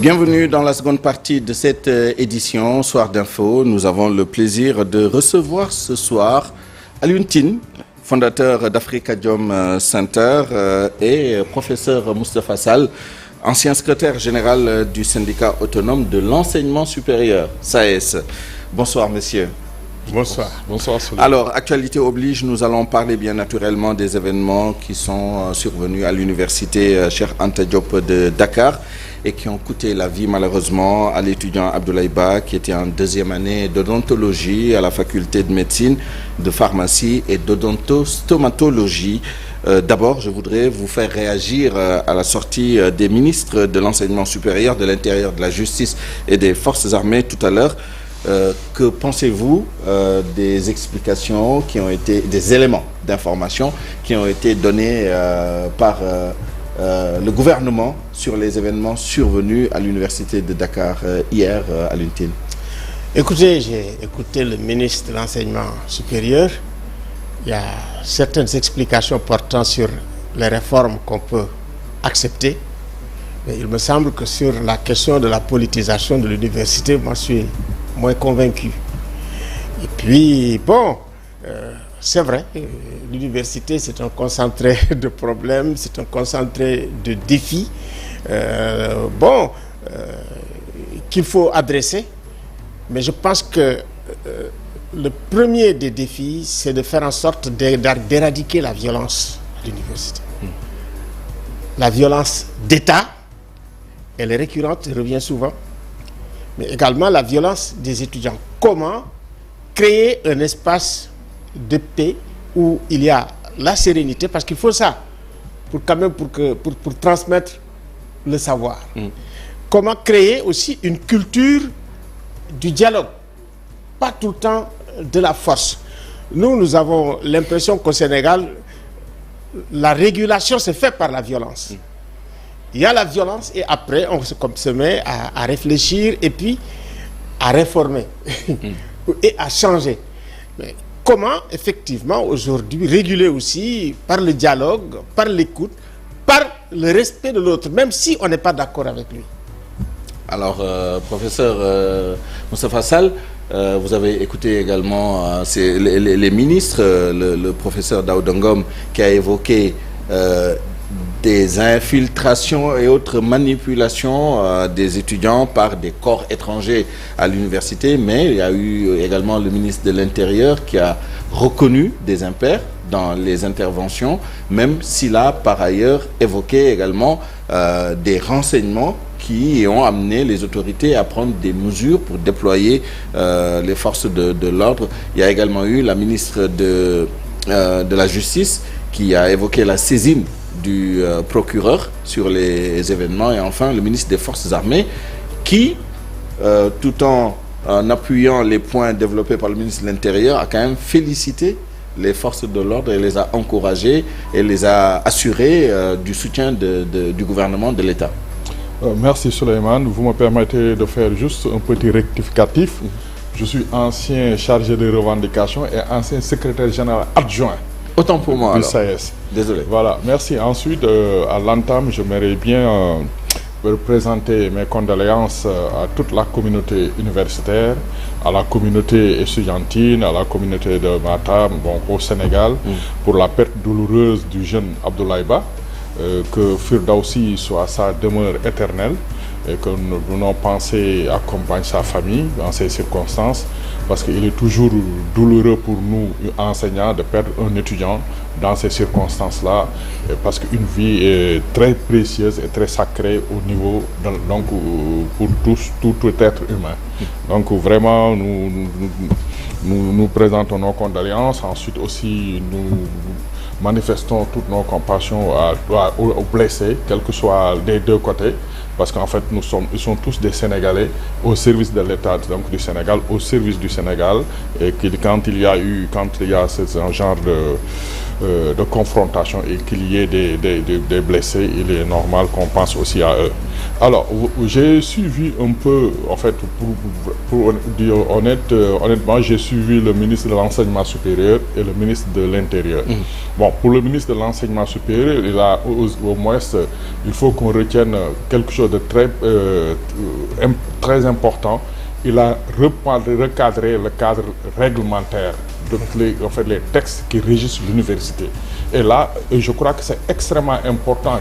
Bienvenue dans la seconde partie de cette édition Soir d'Info. Nous avons le plaisir de recevoir ce soir Alioune Tine, fondateur d'Africadium Center, et professeur Moustapha Sall, ancien secrétaire général du syndicat autonome de l'enseignement supérieur, SAES. Bonsoir, messieurs. Bonsoir. Bonsoir. Alors, actualité oblige, nous allons parler bien naturellement des événements qui sont survenus à l'université Cheikh Anta Diop de Dakar et qui ont coûté la vie malheureusement à l'étudiant Abdoulaye Ba qui était en deuxième année d'odontologie à la faculté de médecine, de pharmacie et d'odontostomatologie. D'abord, je voudrais vous faire réagir à la sortie des ministres de l'enseignement supérieur, de l'intérieur, de la justice et des forces armées tout à l'heure. Que pensez-vous des explications qui ont été, des éléments d'information qui ont été donnés par le gouvernement sur les événements survenus à l'université de Dakar hier à l'UNTIN? Écoutez, j'ai écouté le ministre de l'enseignement supérieur. Il y a certaines explications portant sur les réformes qu'on peut accepter. Mais il me semble que sur la question de la politisation de l'université, moi je suis moins convaincu. Et puis, bon, c'est vrai, l'université c'est un concentré de problèmes, c'est un concentré de défis, qu'il faut adresser. Mais je pense que le premier des défis, c'est de faire en sorte d'éradiquer la violence à l'université. La violence d'État, elle est récurrente, elle revient souvent. Mais également la violence des étudiants. Comment créer un espace de paix où il y a la sérénité, parce qu'il faut ça pour transmettre le savoir. Comment créer aussi une culture du dialogue, pas tout le temps de la force. Nous avons l'impression qu'au Sénégal, la régulation se fait par la violence. Il y a la violence et après on se met à réfléchir et puis à réformer et à changer. Mais comment effectivement aujourd'hui réguler aussi par le dialogue, par l'écoute, par le respect de l'autre, même si on n'est pas d'accord avec lui? Alors, professeur Moustapha Sall, vous avez écouté également les ministres, le professeur Daouda Ngom qui a évoqué des infiltrations et autres manipulations des étudiants par des corps étrangers à l'université, mais il y a eu également le ministre de l'Intérieur qui a reconnu des impairs dans les interventions, même s'il a par ailleurs évoqué également des renseignements qui ont amené les autorités à prendre des mesures pour déployer les forces de l'ordre. Il y a également eu la ministre de la Justice qui a évoqué la saisine du procureur sur les événements, et enfin le ministre des Forces armées qui, tout en appuyant les points développés par le ministre de l'Intérieur, a quand même félicité les forces de l'ordre et les a encouragées et les a assurées du soutien du gouvernement, de l'État. Merci Souleymane. Vous me permettez de faire juste un petit rectificatif. Je suis ancien chargé de revendications et ancien secrétaire général adjoint. Autant pour moi alors. SAES. Désolé. Voilà, merci. Ensuite, à l'entame, j'aimerais bien présenter mes condoléances à toute la communauté universitaire, à la communauté étudiantine, à la communauté de Matam, au Sénégal, pour la perte douloureuse du jeune Abdoulaye Ba, que Firdausi soit sa demeure éternelle et que nos pensées accompagnent sa famille dans ces circonstances, parce qu'il est toujours douloureux pour nous, enseignants, de perdre un étudiant dans ces circonstances-là, parce qu'une vie est très précieuse et très sacrée au niveau, donc pour tout être humain. Donc vraiment, nous présentons nos condoléances. Ensuite aussi, nous manifestons toutes nos compassions aux blessés, quel que soit des deux côtés, parce qu'en fait, ils sont tous des Sénégalais au service de l'État, donc du Sénégal, au service du Sénégal, et quand il y a ce genre de confrontation et qu'il y ait des blessés, il est normal qu'on pense aussi à eux. Alors, j'ai suivi un peu, en fait, pour dire honnêtement, j'ai suivi le ministre de l'Enseignement supérieur et le ministre de l'Intérieur. Bon, pour le ministre de l'Enseignement supérieur, il a au moins, il faut qu'on retienne quelque chose chose de très important. Il a recadré le cadre réglementaire de les textes qui régissent l'université. Et là, je crois que c'est extrêmement important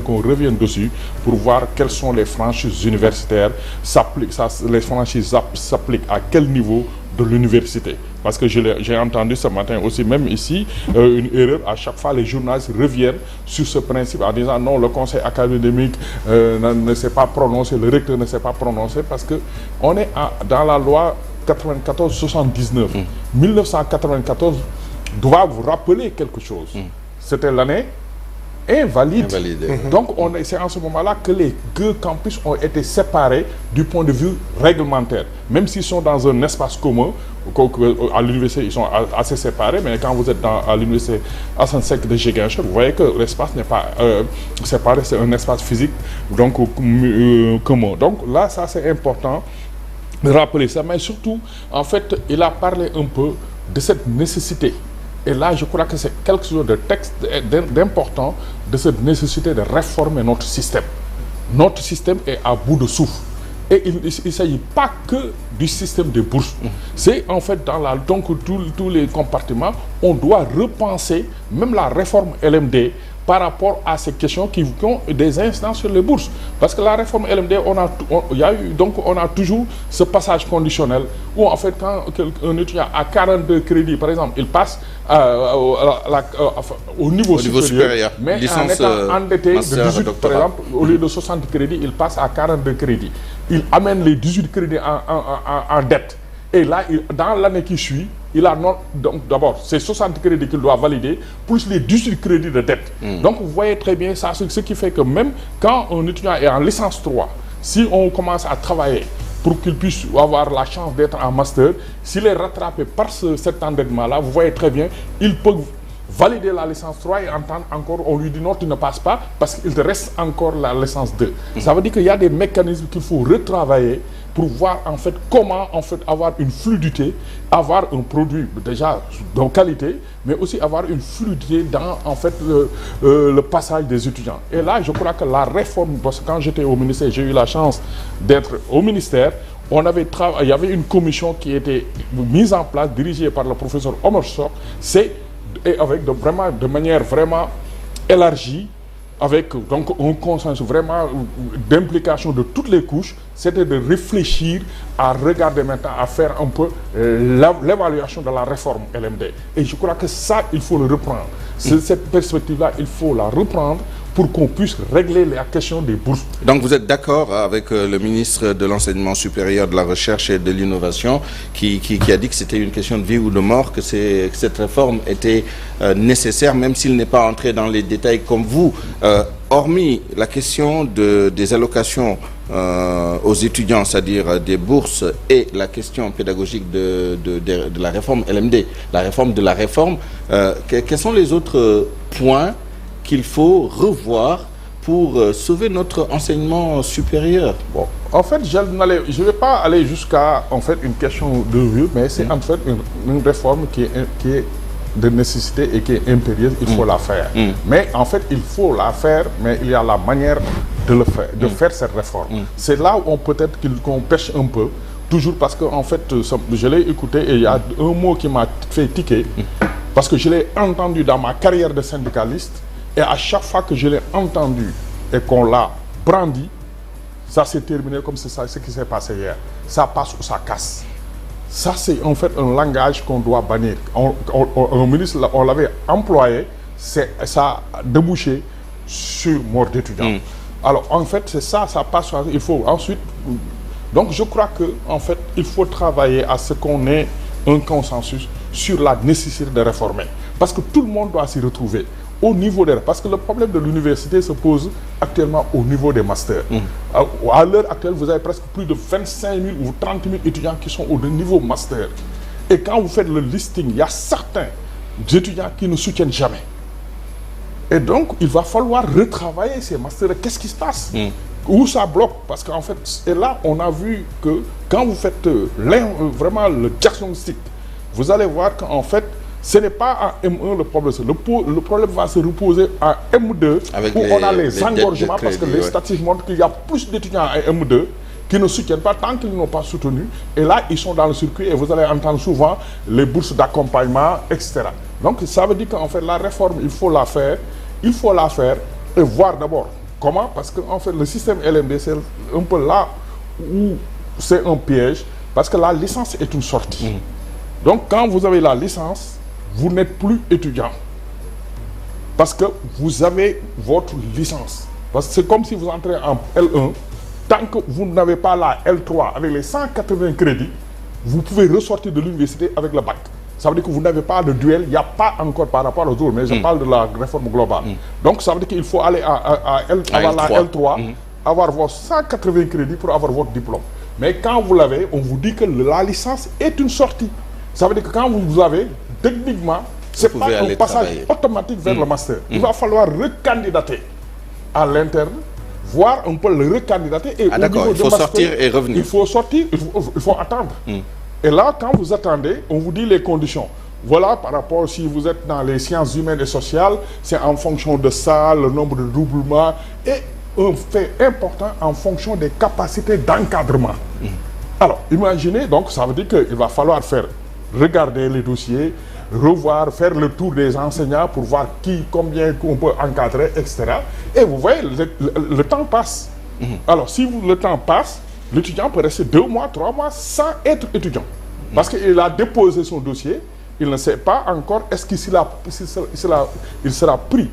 qu'on revienne dessus pour voir quelles sont les franchises universitaires, les franchises s'appliquent à quel niveau de l'université. Parce que j'ai entendu ce matin aussi, même ici, une erreur. À chaque fois, les journalistes reviennent sur ce principe en disant non, le conseil académique ne s'est pas prononcé, le recteur ne s'est pas prononcé, parce qu'on est dans la loi 94-79. 1994 doit vous rappeler quelque chose. C'était l'année invalidée. Donc c'est en ce moment-là que les deux campus ont été séparés du point de vue réglementaire. Même s'ils sont dans un espace commun, à l'université ils sont assez séparés, mais quand vous êtes à l'université Assane Seck de Ziguinchor, vous voyez que l'espace n'est pas séparé, c'est un espace physique donc commun. Donc là, ça c'est important de rappeler ça, mais surtout, en fait, il a parlé un peu de cette nécessité. Et là, je crois que c'est quelque chose de d'important, de cette nécessité de réformer notre système. Notre système est à bout de souffle. Et il ne s'agit pas que du système des bourses. C'est en fait donc tous les compartiments, on doit repenser même la réforme LMD par rapport à ces questions qui ont des incidences sur les bourses. Parce que la réforme LMD, on a toujours ce passage conditionnel où en fait quand un étudiant a 42 crédits, par exemple, il passe au niveau supérieur, mais en étant endetté de 18, par exemple, au lieu de 60 crédits, il passe à 42 crédits. Il amène les 18 crédits en dette. Et là, dans l'année qui suit, il a donc d'abord c'est 60 crédits qu'il doit valider, plus les 18 crédits de dette. Donc vous voyez très bien ça, ce qui fait que même quand un étudiant est en licence 3, si on commence à travailler pour qu'il puisse avoir la chance d'être en master, s'il est rattrapé par cet endettement-là, vous voyez très bien, il peut valider la licence 3 et entendre encore, on lui dit non, tu ne passes pas parce qu'il te reste encore la licence 2. Ça veut dire qu'il y a des mécanismes qu'il faut retravailler pour voir en fait comment en fait avoir une fluidité, avoir un produit déjà de qualité, mais aussi avoir une fluidité dans en fait le passage des étudiants. Et là, je crois que la réforme, parce que quand j'étais au ministère, j'ai eu la chance d'être au ministère, il y avait une commission qui était mise en place, dirigée par le professeur Omar Sok, et avec de manière vraiment élargie, avec donc un consensus vraiment d'implication de toutes les couches, c'était de réfléchir à regarder maintenant, à faire un peu l'évaluation de la réforme LMD. Et je crois que ça, il faut le reprendre. Cette perspective-là, il faut la reprendre pour qu'on puisse régler la question des bourses. Donc vous êtes d'accord avec le ministre de l'Enseignement supérieur, de la Recherche et de l'Innovation qui a dit que c'était une question de vie ou de mort, que cette réforme était nécessaire, même s'il n'est pas entré dans les détails comme vous. Hormis la question des allocations aux étudiants, c'est-à-dire des bourses, et la question pédagogique de la réforme LMD, la réforme de la réforme, quels sont les autres points qu'il faut revoir pour sauver notre enseignement supérieur? Bon, en fait, je ne vais pas aller jusqu'à en fait une question de vue, mais c'est en fait une réforme qui est de nécessité et qui est impérieuse. Il faut la faire. Mais en fait, il faut la faire, mais il y a la manière de le faire, de faire cette réforme. C'est là où peut-être qu'on pêche un peu, toujours parce que en fait, je l'ai écouté et il y a un mot qui m'a fait tiquer, parce que je l'ai entendu dans ma carrière de syndicaliste. Et à chaque fois que je l'ai entendu et qu'on l'a brandi, ça s'est terminé comme c'est ça, ce qui s'est passé hier. Ça passe ou ça casse. Ça, c'est en fait un langage qu'on doit bannir. Un ministre, on l'avait employé, ça a débouché sur mort d'étudiants. Alors, en fait, c'est ça, ça passe. Il faut ensuite... Donc, je crois qu'en fait, il faut travailler à ce qu'on ait un consensus sur la nécessité de réformer. Parce que tout le monde doit s'y retrouver. Au niveau parce que le problème de l'université se pose actuellement au niveau des masters. À l'heure actuelle, vous avez presque plus de 25 000 ou 30 000 étudiants qui sont au niveau master. Et quand vous faites le listing, il y a certains étudiants qui ne soutiennent jamais. Et donc, il va falloir retravailler ces masters. Qu'est-ce qui se passe? Où ça bloque? Parce qu'en fait, et là, on a vu que quand vous faites vraiment le diagnostic, vous allez voir qu'en fait, Ce n'est pas en M1 le problème. Le problème va se reposer en M2 avec où on a les engorgements crédit, parce que les statistiques montrent qu'il y a plus d'étudiants en M2 qui ne soutiennent pas tant qu'ils n'ont pas soutenu. Et là, ils sont dans le circuit et vous allez entendre souvent les bourses d'accompagnement, etc. Donc, ça veut dire qu'en fait, la réforme, il faut la faire et voir d'abord comment, parce qu'en fait, le système LMD, c'est un peu là où c'est un piège, parce que la licence est une sortie. Donc, quand vous avez la licence, vous n'êtes plus étudiant. Parce que vous avez votre licence. Parce que c'est comme si vous entrez en L1, tant que vous n'avez pas la L3 avec les 180 crédits, vous pouvez ressortir de l'université avec le bac. Ça veut dire que vous n'avez pas de duel, il n'y a pas encore par rapport aux autres, mais je parle de la réforme globale. Donc ça veut dire qu'il faut aller avoir la L3, avoir vos 180 crédits pour avoir votre diplôme. Mais quand vous l'avez, on vous dit que la licence est une sortie. Ça veut dire que quand vous l'avez, techniquement, ce n'est pas un passage automatique vers le master. Il va falloir recandidater à l'interne, voir un peu le recandidater. Et d'accord, il faut sortir et revenir. Il faut sortir, il faut attendre. Et là, quand vous attendez, on vous dit les conditions. Voilà, par rapport, si vous êtes dans les sciences humaines et sociales, c'est en fonction de ça, le nombre de doublements, et un fait important en fonction des capacités d'encadrement. Alors, imaginez, donc, ça veut dire qu'il va falloir regarder les dossiers, revoir, faire le tour des enseignants pour voir combien on peut encadrer, etc. Et vous voyez, le temps passe. Alors, si le temps passe, l'étudiant peut rester 2 mois, 3 mois sans être étudiant. Parce qu'il a déposé son dossier, il ne sait pas encore est-ce qu'il sera pris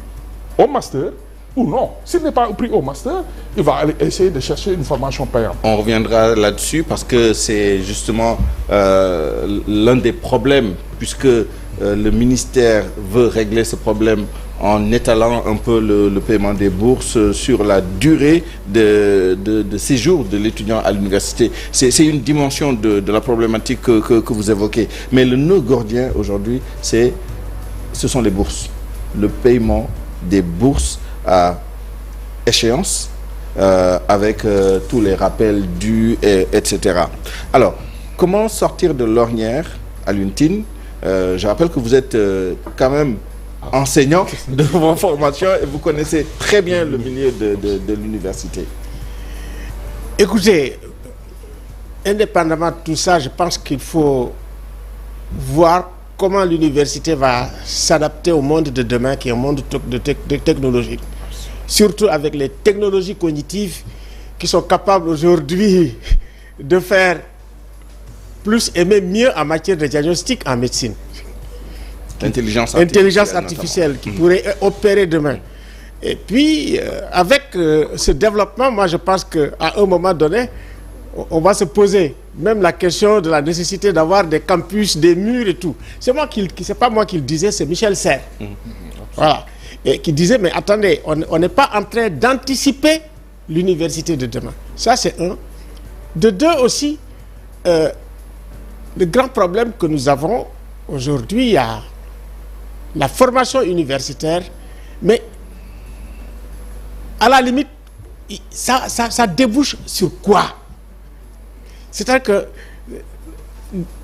au master ou non. S'il n'est pas pris au master, il va aller essayer de chercher une formation payante. On reviendra là-dessus parce que c'est justement l'un des problèmes, puisque le ministère veut régler ce problème en étalant un peu le paiement des bourses sur la durée de séjour de l'étudiant à l'université. C'est une dimension de la problématique que vous évoquez. Mais le nœud gordien aujourd'hui, ce sont les bourses. Le paiement des bourses à échéance, avec tous les rappels dus, etc. Alors, comment sortir de l'ornière à l'UNTIN? Je rappelle que vous êtes quand même enseignant de vos formations et vous connaissez très bien le milieu de l'université. Écoutez, indépendamment de tout ça, je pense qu'il faut voir comment l'université va s'adapter au monde de demain, qui est un monde de technologie. Surtout avec les technologies cognitives qui sont capables aujourd'hui de faire plus et même mieux en matière de diagnostic en médecine. Intelligence artificielle qui pourrait opérer demain. Et puis, avec ce développement, moi je pense qu'à un moment donné, on va se poser même la question de la nécessité d'avoir des campus, des murs et tout. C'est pas moi qui le disais, c'est Michel Serres. Voilà. Et qui disait, mais attendez, on n'est pas en train d'anticiper l'université de demain. Ça, c'est un. De deux aussi, le grand problème que nous avons aujourd'hui, il y a la formation universitaire, mais à la limite, ça débouche sur quoi? C'est-à-dire que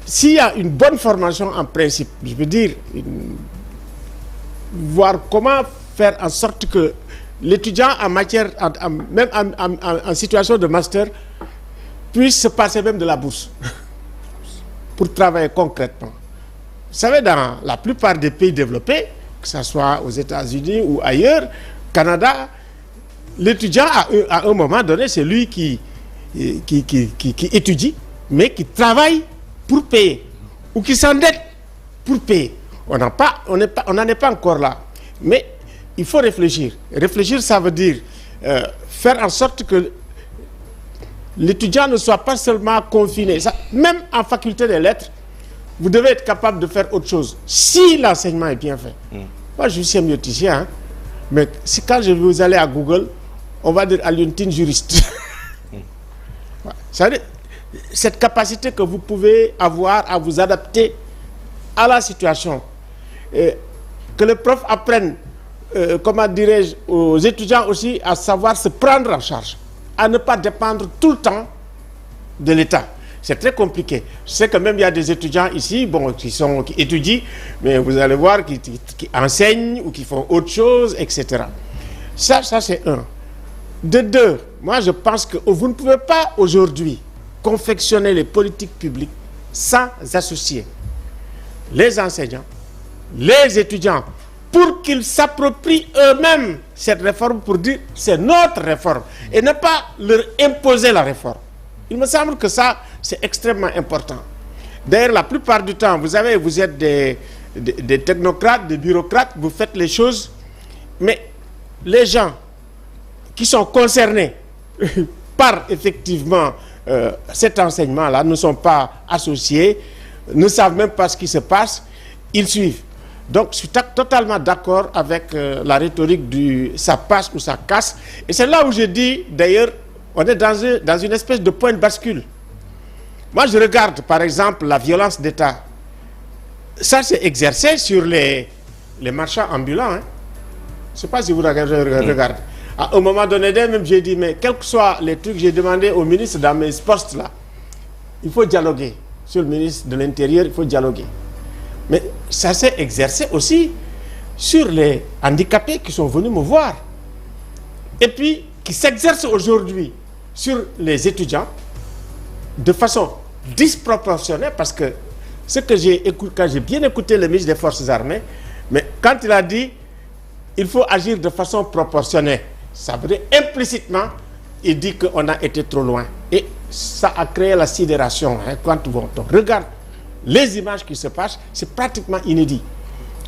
s'il y a une bonne formation en principe, je veux dire, voir comment faire en sorte que l'étudiant en matière, même en situation de master, puisse se passer même de la bourse pour travailler concrètement. Vous savez, dans la plupart des pays développés, que ce soit aux États-Unis ou ailleurs, Canada, l'étudiant à un moment donné, c'est lui qui étudie, mais qui travaille pour payer, ou qui s'endette pour payer. On n'en est pas encore là. Mais il faut réfléchir. Réfléchir, ça veut dire faire en sorte que l'étudiant ne soit pas seulement confiné. Même en faculté des lettres, vous devez être capable de faire autre chose, si l'enseignement est bien fait. Moi, je suis sémioticien, hein, mais quand je vais vous aller à Google, on va dire à l'UNTIN juriste. Ça veut dire, cette capacité que vous pouvez avoir à vous adapter à la situation, que les profs apprennent, comment dirais-je, aux étudiants aussi à savoir se prendre en charge, à ne pas dépendre tout le temps de l'État. c'est très compliqué. Je sais que même il y a des étudiants ici, bon, qui étudient, mais vous allez voir, qui enseignent ou qui font autre chose, etc. Ça c'est un. De deux, moi je pense que vous ne pouvez pas aujourd'hui confectionner les politiques publiques sans associer les enseignants, les étudiants, pour qu'ils s'approprient eux-mêmes cette réforme, pour dire c'est notre réforme, et ne pas leur imposer la réforme. Il me semble que ça, c'est extrêmement important. D'ailleurs, la plupart du temps, vous êtes des technocrates, des bureaucrates, vous faites les choses, mais les gens qui sont concernés par effectivement cet enseignement-là ne sont pas associés, ne savent même pas ce qui se passe, ils suivent. Donc, je suis totalement d'accord avec la rhétorique du « ça passe ou ça casse ». Et c'est là où je dis, d'ailleurs, on est dans une espèce de point de bascule. Moi, je regarde, par exemple, la violence d'État. Ça, c'est exercé sur les marchands ambulants. Hein. Je ne sais pas si vous regardez. À un moment donné, même, j'ai dit, mais quels que soient les trucs, j'ai demandé au ministre dans mes postes, là, il faut dialoguer. Sur le ministre de l'Intérieur, il faut dialoguer. Mais ça s'est exercé aussi sur les handicapés qui sont venus me voir. Et puis, qui s'exerce aujourd'hui sur les étudiants de façon disproportionnée, parce que ce que quand j'ai bien écouté le ministre des Forces armées, mais quand il a dit il faut agir de façon proportionnée, ça veut dire implicitement, il dit qu'on a été trop loin. Et ça a créé la sidération. Hein, quand on regarde les images qui se passent, c'est pratiquement inédit.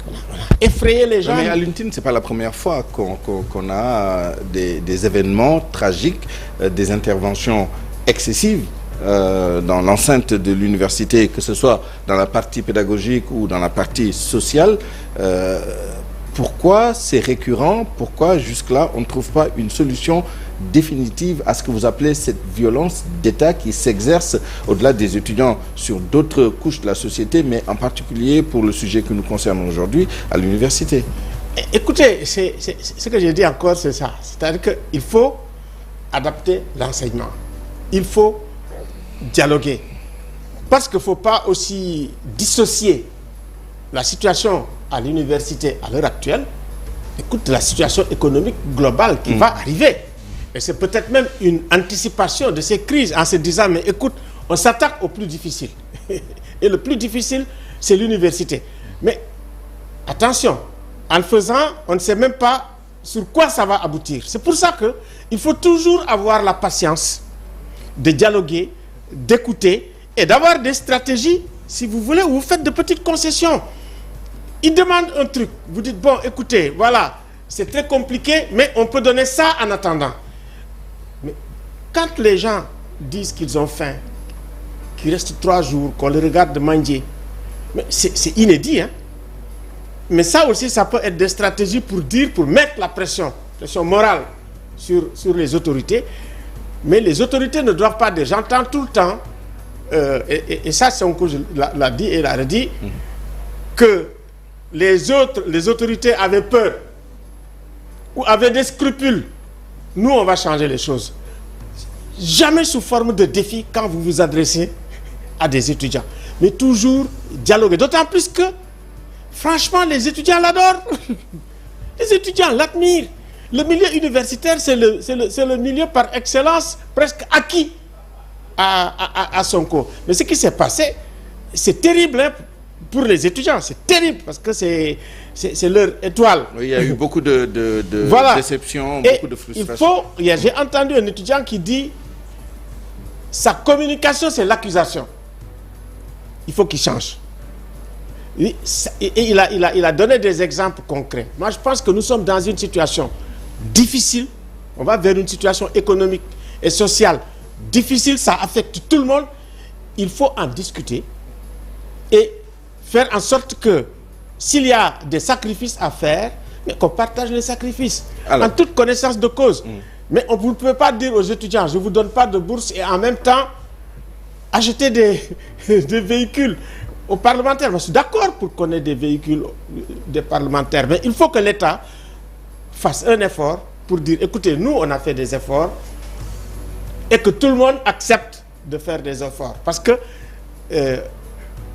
Voilà. Effrayer les gens. Mais à l'UNTIN, ce n'est pas la première fois qu'on a des événements tragiques, des interventions excessives dans l'enceinte de l'université, que ce soit dans la partie pédagogique ou dans la partie sociale. Pourquoi c'est récurrent? Pourquoi jusque-là on ne trouve pas une solution définitive à ce que vous appelez cette violence d'État qui s'exerce au-delà des étudiants sur d'autres couches de la société, mais en particulier pour le sujet que nous concernons aujourd'hui à l'université? Écoutez, ce que j'ai dit encore, c'est ça. C'est-à-dire qu'il faut adapter l'enseignement. Il faut dialoguer. Parce qu'il ne faut pas aussi dissocier la situation à l'université à l'heure actuelle, écoute, la situation économique globale qui va arriver. Et c'est peut-être même une anticipation de ces crises en se disant, mais écoute, on s'attaque au plus difficile. Et le plus difficile, c'est l'université. Mais attention, en le faisant, on ne sait même pas sur quoi ça va aboutir. C'est pour ça qu'il faut toujours avoir la patience de dialoguer, d'écouter et d'avoir des stratégies. Si vous voulez, vous faites de petites concessions. Ils demandent un truc. Vous dites, bon, écoutez, voilà, c'est très compliqué, mais on peut donner ça en attendant. Mais quand les gens disent qu'ils ont faim, qu'il reste 3 jours, qu'on les regarde manger, c'est inédit, hein? Mais ça aussi, ça peut être des stratégies pour mettre la pression morale sur les autorités. Mais les autorités ne doivent pas dire, j'entends tout le temps, et ça, c'est encore, je l'a dit et l'a redit, que les autorités avaient peur ou avaient des scrupules. Nous, on va changer les choses. Jamais sous forme de défi quand vous vous adressez à des étudiants. Mais toujours dialoguer. D'autant plus que, franchement, les étudiants l'adorent. Les étudiants l'admirent. Le milieu universitaire, c'est le milieu par excellence presque acquis à Sonko. Mais ce qui s'est passé, c'est terrible, hein, pour les étudiants. C'est terrible parce que c'est leur étoile. Oui, il y a eu beaucoup de voilà. déceptions, et beaucoup de frustrations. J'ai entendu un étudiant qui dit sa communication, c'est l'accusation. Il faut qu'il change. Et il a donné des exemples concrets. Moi, je pense que nous sommes dans une situation difficile. On va vers une situation économique et sociale difficile. Ça affecte tout le monde. Il faut en discuter et faire en sorte que s'il y a des sacrifices à faire, qu'on partage les sacrifices. Alors, en toute connaissance de cause. Mais vous ne pouvez pas dire aux étudiants, je ne vous donne pas de bourse et en même temps acheter des véhicules aux parlementaires. Je suis d'accord pour qu'on ait des véhicules des parlementaires, mais il faut que l'État fasse un effort pour dire, écoutez, nous, on a fait des efforts et que tout le monde accepte de faire des efforts. Parce que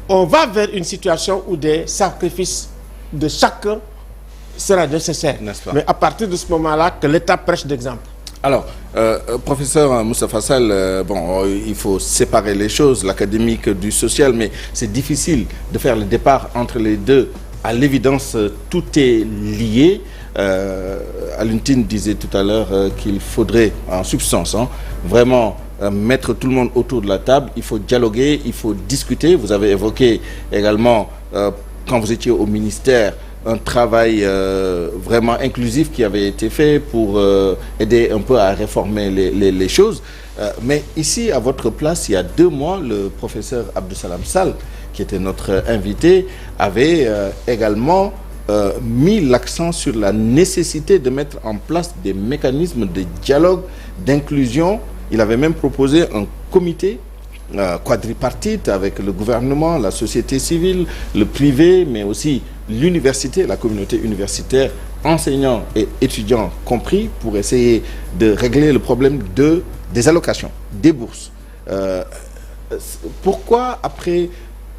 on va vers une situation où des sacrifices de chacun sera nécessaire. Mais à partir de ce moment-là, que l'État prêche d'exemple. Alors, professeur Moustapha Sall, bon, il faut séparer les choses, l'académique du social, mais c'est difficile de faire le départ entre les deux. À l'évidence, tout est lié. Alioune Tine disait tout à l'heure qu'il faudrait, en substance, vraiment mettre tout le monde autour de la table. Il faut dialoguer, il faut discuter. Vous avez évoqué également, quand vous étiez au ministère, un travail vraiment inclusif qui avait été fait pour aider un peu à réformer les choses. Mais ici, à votre place, il y a 2 mois, le professeur Abdou Salam Sall, qui était notre invité, avait également mis l'accent sur la nécessité de mettre en place des mécanismes de dialogue, d'inclusion. Il avait même proposé un comité quadripartite avec le gouvernement, la société civile, le privé, mais aussi l'université, la communauté universitaire, enseignants et étudiants compris, pour essayer de régler le problème des allocations, des bourses. Pourquoi, après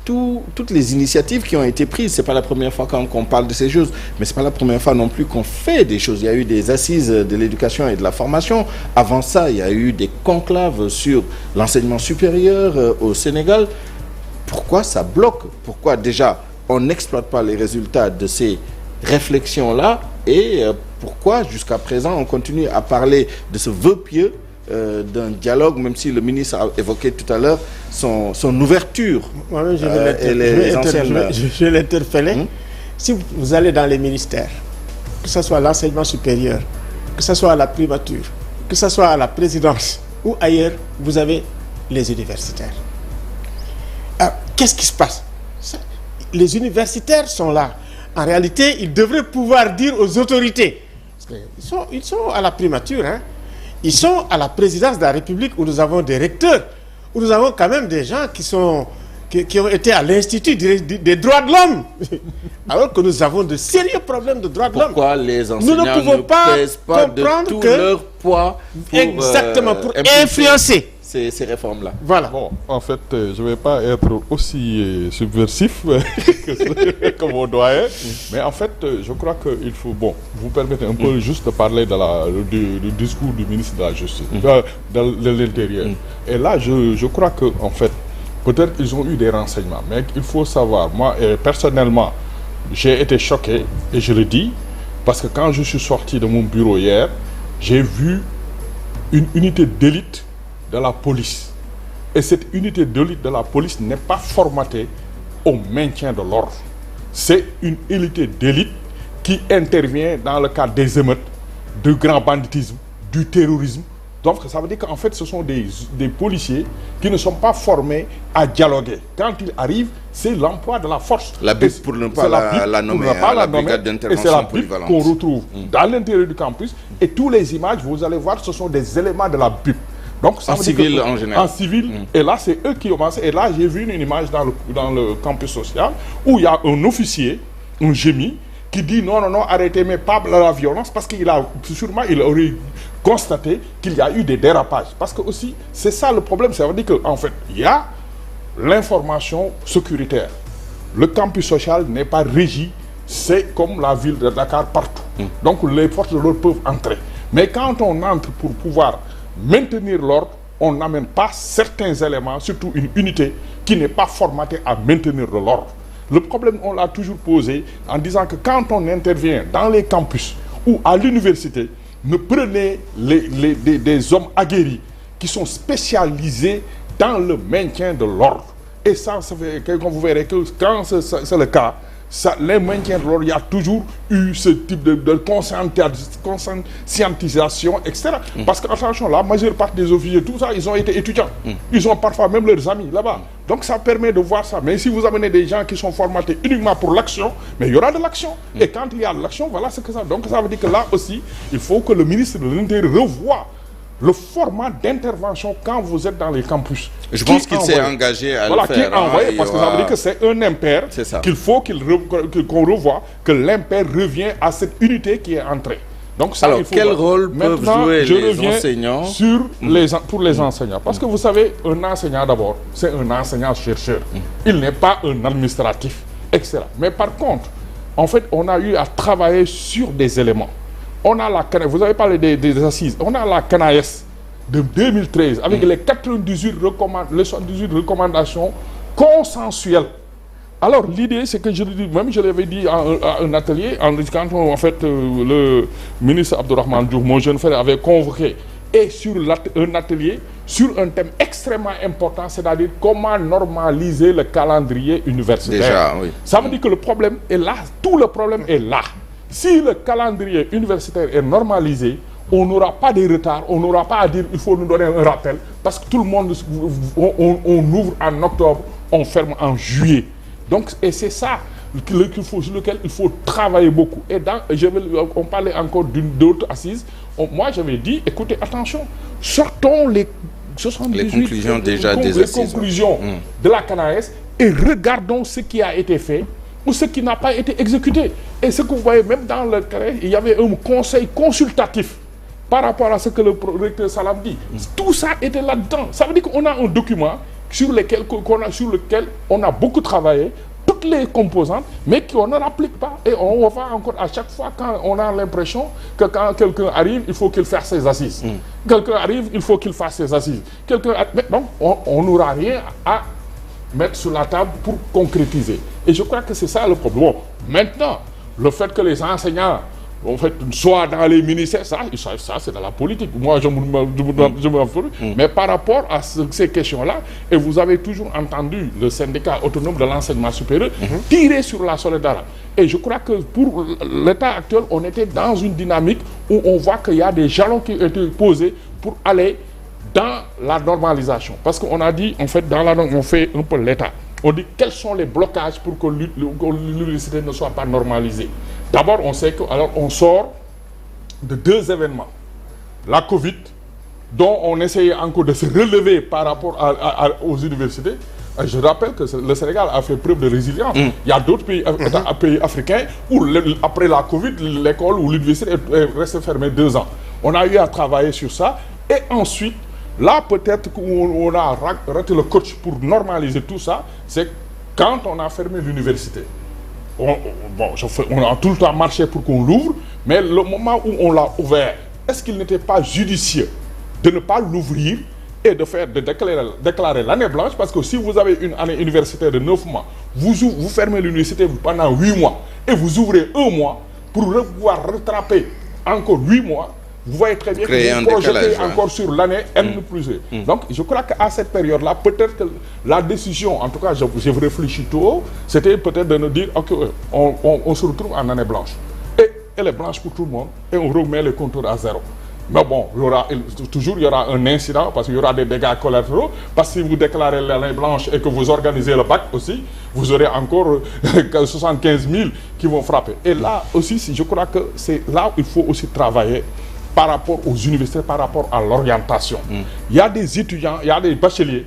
toutes les initiatives qui ont été prises, c'est pas la première fois qu'on parle de ces choses, mais c'est pas la première fois non plus qu'on fait des choses. Il y a eu des assises de l'éducation et de la formation. Avant ça, il y a eu des conclaves sur l'enseignement supérieur au Sénégal. Pourquoi ça bloque? Pourquoi déjà on n'exploite pas les résultats de ces réflexions-là? Et pourquoi jusqu'à présent on continue à parler de ce vœu pieux d'un dialogue, même si le ministre a évoqué tout à l'heure son ouverture. Moi-même, je vais l'interpeller. Si vous allez dans les ministères, que ce soit à l'enseignement supérieur, que ce soit à la primature, que ce soit à la présidence ou ailleurs, vous avez les universitaires. Alors, qu'est-ce qui se passe? Les universitaires sont là. En réalité, ils devraient pouvoir dire aux autorités, parce qu'ils sont à la primature, ils sont à la présidence de la République où nous avons des recteurs, où nous avons quand même des gens qui ont été à l'Institut des droits de l'homme, alors que nous avons de sérieux problèmes de droits de l'homme. Pourquoi les enseignants ne pèsent pas de tout leur poids pour influencer ces réformes-là? Voilà. Bon, en fait, je ne vais pas être aussi subversif que mon doyen, mais en fait, je crois qu'il faut, vous permettez un peu juste de parler du discours du ministre de la Justice, de l'Intérieur. Et là, je crois que, en fait, peut-être qu'ils ont eu des renseignements, mais il faut savoir, moi, personnellement, j'ai été choqué, et je le dis, parce que quand je suis sorti de mon bureau hier, j'ai vu une unité d'élite de la police. Et cette unité d'élite de la police n'est pas formatée au maintien de l'ordre. C'est une unité d'élite qui intervient dans le cadre des émeutes, du grand banditisme, du terrorisme. Donc ça veut dire qu'en fait ce sont des policiers qui ne sont pas formés à dialoguer. Quand ils arrivent, c'est l'emploi de la force. La BIP, pour ne pas la nommer, la brigade d'intervention polyvalente. Qu'on retrouve dans l'intérieur du campus. Et tous les images, vous allez voir, ce sont des éléments de la BIP. Donc, ça en civil en général. En civil, et là c'est eux qui ont commencé. Et là j'ai vu une image dans le campus social où il y a un officier, un gémi, qui dit non, arrêtez, mais pas la violence, parce qu'il aurait constaté qu'il y a eu des dérapages. Parce que aussi, c'est ça le problème, ça veut dire qu'en fait, il y a l'information sécuritaire. Le campus social n'est pas régi, c'est comme la ville de Dakar partout. Donc les forces de l'ordre peuvent entrer. Mais quand on entre pour pouvoir maintenir l'ordre, on n'amène pas certains éléments, surtout une unité qui n'est pas formatée à maintenir de l'ordre. Le problème, on l'a toujours posé en disant que quand on intervient dans les campus ou à l'université, ne prenez des hommes aguerris qui sont spécialisés dans le maintien de l'ordre. Et ça, vous verrez que quand c'est le cas, les maintiens de l'ordre, il y a toujours eu ce type de conscientisation, etc. Parce que, attention, la majeure partie des officiers, tout ça, ils ont été étudiants. Ils ont parfois même leurs amis là-bas. Donc ça permet de voir ça. Mais si vous amenez des gens qui sont formatés uniquement pour l'action, mais il y aura de l'action. Et quand il y a de l'action, voilà ce que ça. Donc ça veut dire que là aussi, il faut que le ministre de l'Intérieur revoie le format d'intervention quand vous êtes dans les campus. Je pense qu'il s'est engagé à le faire. Parce que ça veut dire que c'est un impair qu'il faut qu'on revoie, que l'impair revient à cette unité qui est entrée. Donc ça, alors, il faut quel voir. rôle peuvent Maintenant, jouer je les reviens enseignants pour les enseignants. Parce que vous savez, un enseignant d'abord, c'est un enseignant-chercheur. Il n'est pas un administratif, etc. Mais par contre, en fait, on a eu à travailler sur des éléments. On a la vous avez parlé des assises. On a la CNAES de 2013 avec les 98 recommandations consensuelles. Alors l'idée, c'est que je l'avais dit à un atelier, quand en fait le ministre Abdourahmane Diouf, mon jeune frère, avait convoqué et sur un atelier sur un thème extrêmement important, c'est-à-dire comment normaliser le calendrier universitaire. Déjà, oui. Ça veut dire que le problème est là, tout le problème est là. Si le calendrier universitaire est normalisé, on n'aura pas de retard, on n'aura pas à dire il faut nous donner un rappel, parce que tout le monde, on ouvre en octobre, on ferme en juillet. Donc, et c'est ça sur lequel il faut travailler beaucoup. Et on parlait encore d'autres assises. Moi, j'avais dit, écoutez, attention, sortons les 78 les conclusions déjà des assises. Les conclusions de la CNAES et regardons ce qui a été fait ou ce qui n'a pas été exécuté. Et ce que vous voyez, même dans le carré, il y avait un conseil consultatif par rapport à ce que le recteur Salam dit. Tout ça était là-dedans. Ça veut dire qu'on a un document sur lequel on a beaucoup travaillé, toutes les composantes, mais qu'on ne rapplique pas. Et on va encore à chaque fois quand on a l'impression que quand quelqu'un arrive, il faut qu'il fasse ses assises. Quelqu'un arrive, il faut qu'il fasse ses assises. Donc, on n'aura rien à mettre sur la table pour concrétiser. Et je crois que c'est ça le problème. Bon, maintenant, le fait que les enseignants en fait, soit dans les ministères, ça c'est dans la politique. Moi, je me fous. Mais par rapport à ces questions-là, et vous avez toujours entendu le syndicat autonome de l'enseignement supérieur tirer sur la solidarité. Et je crois que pour l'état actuel, on était dans une dynamique où on voit qu'il y a des jalons qui ont été posés pour aller dans la normalisation. Parce qu'on a dit, en fait, on fait un peu l'état. On dit quels sont les blocages pour que l'université ne soit pas normalisée. D'abord, on sait qu'on sort de deux événements. La Covid, dont on essayait encore de se relever par rapport aux universités. Et je rappelle que le Sénégal a fait preuve de résilience. Il y a d'autres pays africains où, après la Covid, l'école ou l'université est restée fermée 2 ans. On a eu à travailler sur ça. Et ensuite, là, peut-être qu'on a raté le coach pour normaliser tout ça, c'est quand on a fermé l'université. On a tout le temps marché pour qu'on l'ouvre, mais le moment où on l'a ouvert, est-ce qu'il n'était pas judicieux de ne pas l'ouvrir et de déclarer l'année blanche? Parce que si vous avez une année universitaire de 9 mois, vous fermez l'université pendant 8 mois et vous ouvrez 1 mois pour pouvoir rattraper encore 8 mois. Vous voyez très bien que vous projetez encore sur l'année N+1. Donc, je crois qu'à cette période-là, peut-être que la décision, en tout cas, j'ai réfléchi tout haut, c'était peut-être de nous dire, ok, on se retrouve en année blanche. Et elle est blanche pour tout le monde, et on remet les compteurs à 0. Mais bon, il y aura un incident, parce qu'il y aura des dégâts collatéraux, parce que si vous déclarez l'année blanche et que vous organisez le bac aussi, vous aurez encore 75 000 qui vont frapper. Et là aussi, je crois que c'est là où il faut aussi travailler par rapport aux universités, par rapport à l'orientation. Il y a des étudiants, il y a des bacheliers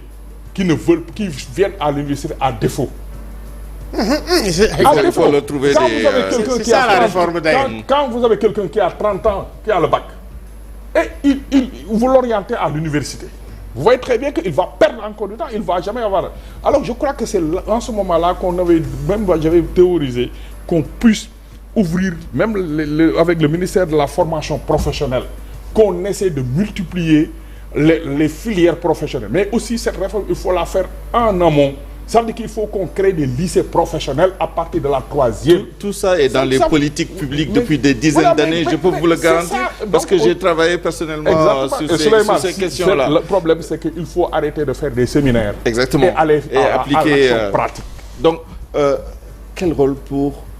qui viennent à l'université à défaut. Il faut le trouver quand vous avez quelqu'un qui a 30 ans, qui a le bac, et vous l'orientez à l'université, vous voyez très bien qu'il va perdre encore du temps, il ne va jamais avoir... Alors je crois que c'est en ce moment-là j'avais théorisé qu'on puisse ouvrir, même avec le ministère de la formation professionnelle, qu'on essaie de multiplier les filières professionnelles. Mais aussi, cette réforme, il faut la faire en amont. Ça veut dire qu'il faut qu'on crée des lycées professionnels à partir de la 3e. Tout ça est dans les politiques publiques depuis des dizaines d'années, je peux vous le garantir, parce que j'ai travaillé personnellement sur ces questions-là. Le problème, c'est qu'il faut arrêter de faire des séminaires. Exactement. Et aller appliquer à l'action pratique. Donc, quel rôle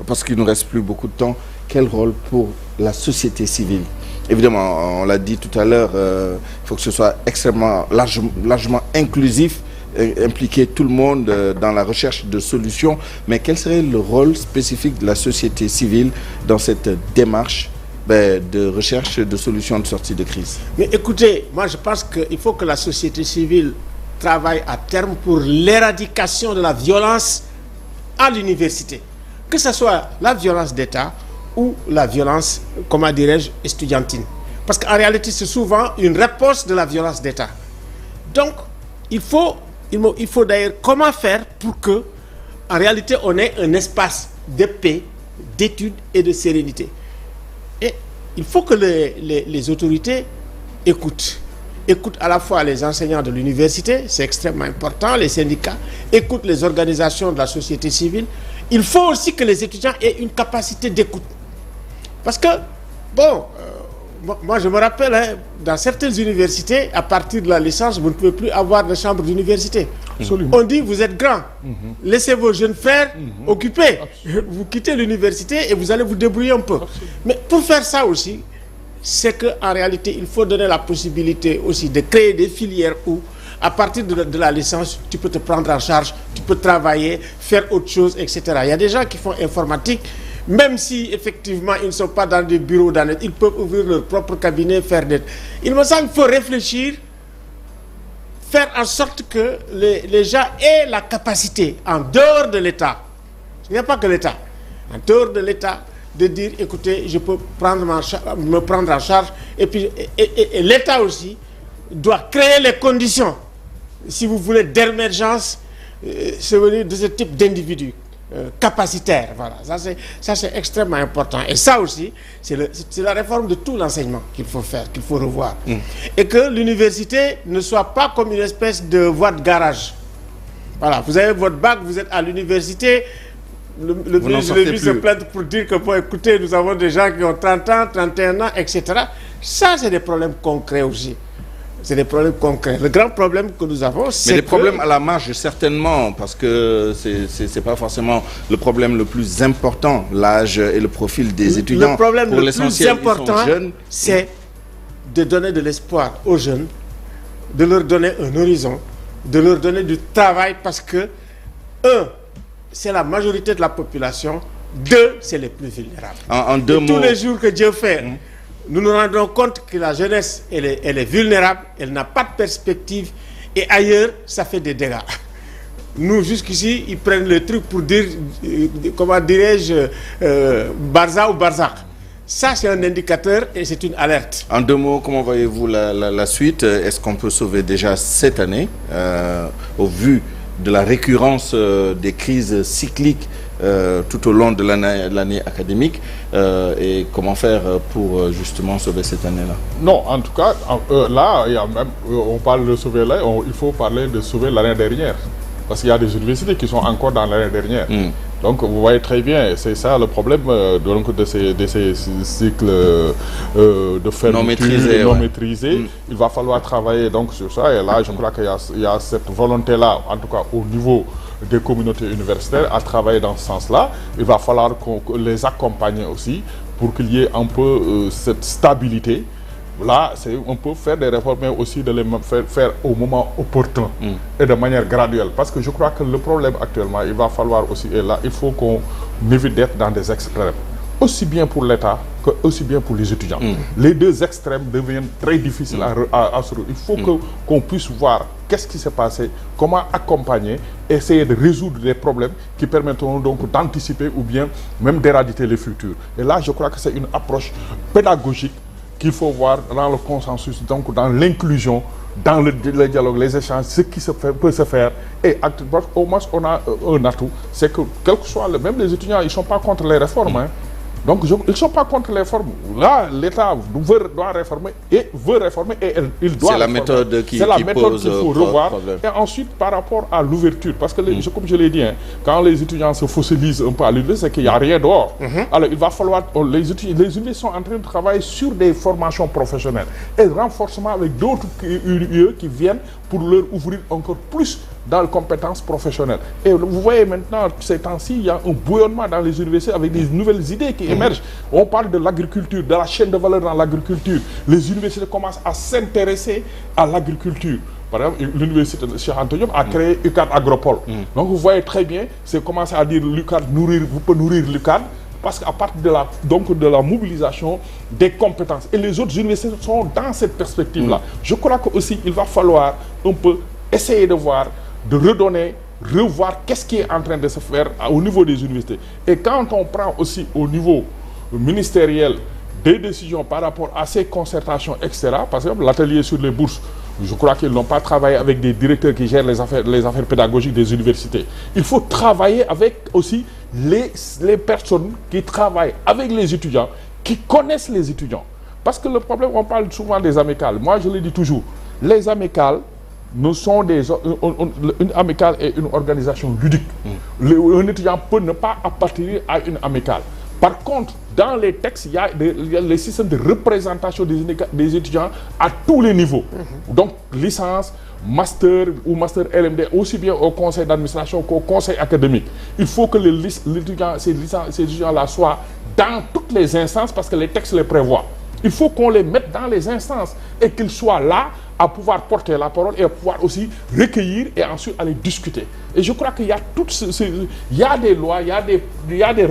parce qu'il ne nous reste plus beaucoup de temps, quel rôle pour la société civile? Évidemment, on l'a dit tout à l'heure, il faut que ce soit extrêmement largement inclusif, impliquer tout le monde dans la recherche de solutions. Mais quel serait le rôle spécifique de la société civile dans cette démarche de recherche de solutions de sortie de crise? Mais écoutez, moi je pense qu'il faut que la société civile travaille à terme pour l'éradication de la violence à l'université. Que ce soit la violence d'État ou la violence, comment dirais-je, estudiantine. Parce qu'en réalité, c'est souvent une réponse de la violence d'État. Donc, il faut d'ailleurs comment faire pour que, en réalité, on ait un espace de paix, d'études et de sérénité. Et il faut que les autorités écoutent à la fois les enseignants de l'université, c'est extrêmement important, les syndicats, écoutent les organisations de la société civile. Il faut aussi que les étudiants aient une capacité d'écoute. Parce que, bon, moi je me rappelle, hein, dans certaines universités, à partir de la licence, vous ne pouvez plus avoir de chambre d'université. On dit, vous êtes grand, laissez vos jeunes frères occupés. Vous quittez l'université et vous allez vous débrouiller un peu. Mais pour faire ça aussi, c'est qu'en réalité, il faut donner la possibilité aussi de créer des filières où, à partir de la licence, tu peux te prendre en charge, tu peux travailler, faire autre chose, etc. Il y a des gens qui font informatique, même si effectivement ils ne sont pas dans des bureaux, ils peuvent ouvrir leur propre cabinet, faire des... Il me semble qu'il faut réfléchir, faire en sorte que les gens aient la capacité, en dehors de l'État, il n'y a pas que l'État, en dehors de l'État, de dire, écoutez, je peux me prendre en charge, et puis et l'État aussi doit créer les conditions, si vous voulez, d'émergence de ce type d'individus capacitaires. Voilà, ça c'est extrêmement important. Et ça aussi, c'est la réforme de tout l'enseignement qu'il faut faire, qu'il faut revoir. Et que l'université ne soit pas comme une espèce de voie de garage. Voilà, vous avez votre bac, vous êtes à l'université. Le ministre se plaint pour dire que, bon, écoutez, nous avons des gens qui ont 30 ans, 31 ans, etc. Ça, c'est des problèmes concrets aussi. C'est des problèmes concrets. Le grand problème que nous avons, c'est des problèmes à la marge, certainement, parce que c'est pas forcément le problème le plus important, l'âge et le profil des étudiants. Le problème le plus important, c'est de donner de l'espoir aux jeunes, de leur donner un horizon, de leur donner du travail, parce que, c'est la majorité de la population. 2, c'est les plus vulnérables. En deux mots, tous les jours que Dieu fait, nous nous rendons compte que la jeunesse, elle est vulnérable, elle n'a pas de perspective, et ailleurs, ça fait des dégâts. Nous, jusqu'ici, ils prennent le truc pour dire, comment dirais-je, Barza ou Barzak. Ça, c'est un indicateur et c'est une alerte. En 2 mots, comment voyez-vous la suite? Est-ce qu'on peut sauver déjà cette année, au vu de la récurrence des crises cycliques tout au long de l'année académique, et comment faire pour justement sauver cette année-là? Non, en tout cas, là, il y a même, on parle de sauver là, il faut parler de sauver l'année dernière. Parce qu'il y a des universités qui sont encore dans l'année dernière. Donc vous voyez très bien, c'est ça le problème donc de ces cycles de fermeture non maîtrisés. Il va falloir travailler donc sur ça, et là je crois qu'il y a cette volonté-là, en tout cas au niveau des communautés universitaires, à travailler dans ce sens-là. Il va falloir les accompagner aussi pour qu'il y ait un peu cette stabilité. Là, c'est on peut faire des réformes, mais aussi de les faire au moment opportun et de manière graduelle. Parce que je crois que le problème actuellement, il va falloir aussi, et là, il faut qu'on évite d'être dans des extrêmes. Aussi bien pour l'État que aussi bien pour les étudiants. Les deux extrêmes deviennent très difficiles à se... Il faut qu'on puisse voir qu'est-ce qui s'est passé, comment accompagner, essayer de résoudre des problèmes qui permettront donc d'anticiper ou bien même d'éradiquer les futurs. Et là, je crois que c'est une approche pédagogique qu'il faut voir dans le consensus, donc dans l'inclusion, dans le dialogue, les échanges, ce qui peut se faire. Et au moins, on a un atout, c'est que, quel que soit même les étudiants, ils ne sont pas contre les réformes. Hein. Donc, ils ne sont pas contre les réformes. Là, l'État doit réformer et veut réformer et il doit. C'est la méthode qu'il faut revoir. Et ensuite, par rapport à l'ouverture, parce que, comme je l'ai dit, hein, quand les étudiants se fossilisent un peu à l'université, c'est qu'il n'y a rien dehors. Alors, il va falloir. Les universités sont en train de travailler sur des formations professionnelles et renforcement avec d'autres UE qui viennent pour leur ouvrir encore plus dans les compétences professionnelles. Et vous voyez maintenant, ces temps-ci, il y a un bouillonnement dans les universités avec des nouvelles idées qui émergent. On parle de l'agriculture, de la chaîne de valeur dans l'agriculture. Les universités commencent à s'intéresser à l'agriculture. Par exemple, l'université de Cheikh Anta Diop a créé UCAD Agropole. Donc vous voyez très bien, c'est commencer à dire l'UCAD vous pouvez nourrir l'UCAD, parce qu'à partir de la mobilisation des compétences. Et les autres universités sont dans cette perspective-là. Je crois qu'aussi, il va falloir un peu essayer de voir, de redonner, revoir qu'est-ce qui est en train de se faire au niveau des universités. Et quand on prend aussi au niveau ministériel des décisions par rapport à ces concertations, etc. Par exemple, l'atelier sur les bourses, je crois qu'ils n'ont pas travaillé avec des directeurs qui gèrent les affaires pédagogiques des universités. Il faut travailler avec aussi les personnes qui travaillent avec les étudiants, qui connaissent les étudiants. Parce que le problème, on parle souvent des amicales. Moi, je le dis toujours, les amicales, nous sont une amicale est une organisation ludique. Un étudiant peut ne pas appartenir à une amicale. Par contre, dans les textes, il y a les systèmes de représentation des étudiants à tous les niveaux. Donc, licence, master ou master LMD, aussi bien au conseil d'administration qu'au conseil académique. Il faut que ces étudiants-là soient dans toutes les instances parce que les textes les prévoient. Il faut qu'on les mette dans les instances et qu'ils soient là à pouvoir porter la parole et à pouvoir aussi recueillir et ensuite aller discuter. Et je crois qu'il y a il y a des lois, il y a des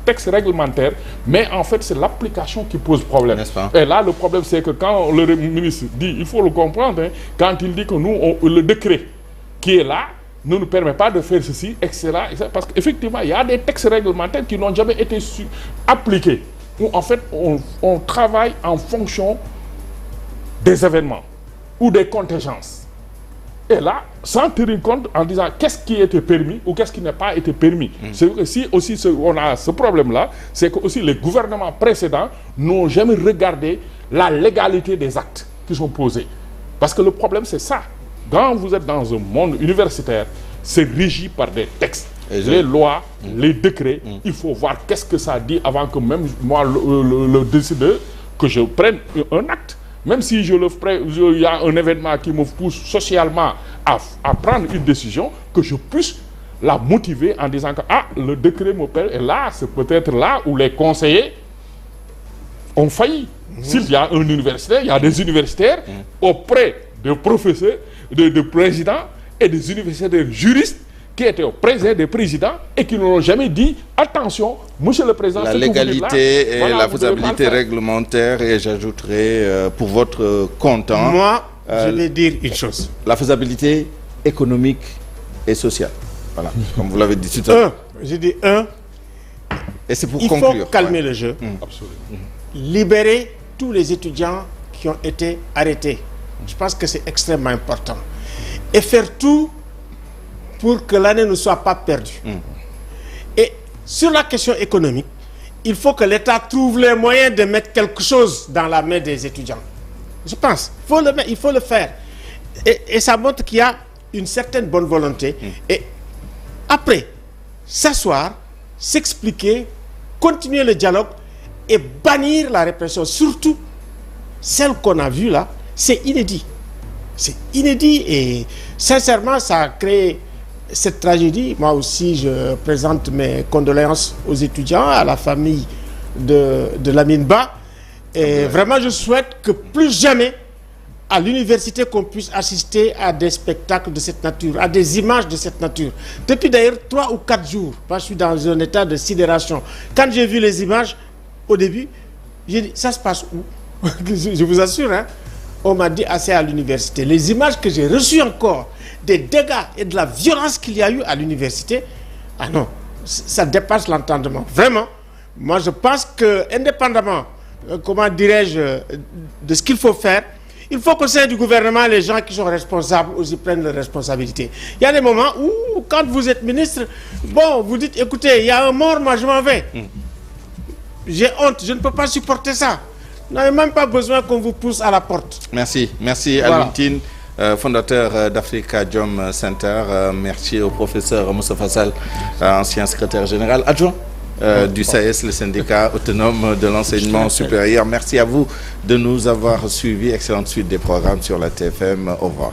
textes réglementaires, mais en fait, c'est l'application qui pose problème. Et là, le problème, c'est que quand le ministre dit, il faut le comprendre, hein, quand il dit que le décret qui est là ne nous permet pas de faire ceci, etc. Parce qu'effectivement, il y a des textes réglementaires qui n'ont jamais été appliqués. Où en fait, on travaille en fonction des événements ou des contingences. Et là, sans tenir compte en disant qu'est-ce qui était permis ou qu'est-ce qui n'a pas été permis. C'est que si aussi on a ce problème-là, c'est que aussi les gouvernements précédents n'ont jamais regardé la légalité des actes qui sont posés. Parce que le problème, c'est ça. Quand vous êtes dans un monde universitaire, c'est régi par des textes. Les lois, les décrets, il faut voir qu'est-ce que ça dit avant que même moi, le décideur, que je prenne un acte. Même si il y a un événement qui me pousse socialement à prendre une décision, que je puisse la motiver en disant que le décret me permet, et là, c'est peut-être là où les conseillers ont failli. S'il y a un universitaire, il y a des universitaires auprès de professeurs, de présidents et des universitaires juristes qui étaient auprès des présidents et qui n'ont jamais dit attention, monsieur le président, la légalité et la faisabilité réglementaire, et j'ajouterai pour votre content. Moi, je vais dire une chose. La faisabilité économique et sociale. Voilà, comme vous l'avez dit tout à l'heure. Je dis et c'est pour conclure. Il faut calmer le jeu. Absolument. Libérer tous les étudiants qui ont été arrêtés. Je pense que c'est extrêmement important. Et faire tout pour que l'année ne soit pas perdue. Et sur la question économique, il faut que l'État trouve les moyens de mettre quelque chose dans la main des étudiants. Je pense. Il faut le faire. Et ça montre qu'il y a une certaine bonne volonté. Et après, s'asseoir, s'expliquer, continuer le dialogue et bannir la répression. Surtout, celle qu'on a vue là, c'est inédit. C'est inédit et sincèrement, ça a créé cette tragédie. Moi aussi, je présente mes condoléances aux étudiants, à la famille de Lamine Ba. Et vraiment, je souhaite que plus jamais, à l'université, qu'on puisse assister à des spectacles de cette nature, à des images de cette nature. Depuis d'ailleurs 3 ou 4 jours, moi, je suis dans un état de sidération. Quand j'ai vu les images, au début, j'ai dit, ça se passe où? Je vous assure, hein, on m'a dit assez à l'université. Les images que j'ai reçues encore, des dégâts et de la violence qu'il y a eu à l'université, ah non, ça dépasse l'entendement. Vraiment, moi je pense que, indépendamment, comment dirais-je, de ce qu'il faut faire, il faut qu'au sein du gouvernement, les gens qui sont responsables aussi prennent leurs responsabilités. Il y a des moments où, quand vous êtes ministre, bon, vous dites, écoutez, il y a un mort, moi je m'en vais. J'ai honte, je ne peux pas supporter ça. Vous n'avez même pas besoin qu'on vous pousse à la porte. Merci. Merci Alioune Tine, fondateur d'Africa Jom Center. Merci au professeur Moustapha Sall, ancien secrétaire général adjoint du SAES, le syndicat autonome de l'enseignement supérieur. Merci à vous de nous avoir suivis. Excellente suite des programmes sur la TFM. Au revoir.